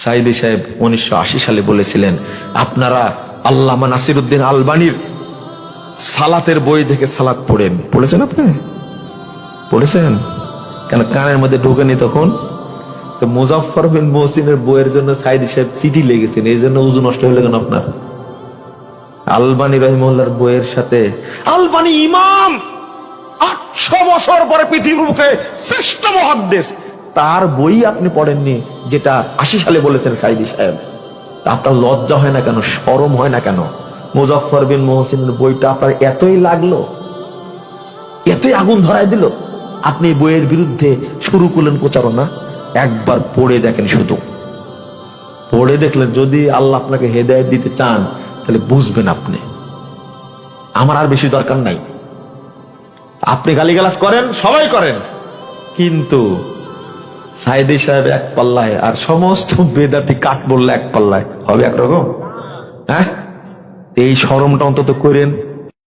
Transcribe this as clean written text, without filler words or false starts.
সাইদি সাহেব 1980 সালে বলেছিলেন, আপনারা আল্লামা নাসিরউদ্দিন আলবানীর সালাতের বই থেকে সালাত পড়েন। পড়েছেন? আপনি পড়েছেন? কেন কানের মধ্যে ঢোকেনি তখন? তো মুজাফফর বিন মুহসিনের বইয়ের জন্য সাইদি সাহেব চিঠি লিখেছেন, এই জন্য উযু নষ্ট হয়ে গেল আপনার। আলবানী রহিমাহুল্লাহর বইয়ের সাথে আলবানী ইমাম 800 বছর পরে পৃথিবীর মুখে শ্রেষ্ঠ মুহাদ্দিস, তার বই আপনি পড়েননি যেটা 80 সালে বলেছেন সাইদি সাহেব। আপনার লজ্জা হয় না কেন? শরম হয় না কেন? মুজাফফর বিন মুহসিনের বইটা আপনার এতই লাগলো, এতই আগুন ধরায় দিল, আপনি বইয়ের বিরুদ্ধে শুরু করলেন প্রচারণা। একবার পড়ে দেখেন, শুধু পড়ে দেখলেন, যদি আল্লাহ আপনাকে হেদায়েত দিতে চান তাহলে বুঝবেন আপনি। আমার আর বেশি দরকার নাই। আপনি গালিগালাজ করেন, সবাই করেন, কিন্তু সাইদি সাহেব এক পাল্লায় আর সমস্ত বেদাতি কাঠ বললে এক পাল্লায় হবে একরকম। হ্যাঁ, এই শরমটা অন্তত করেন।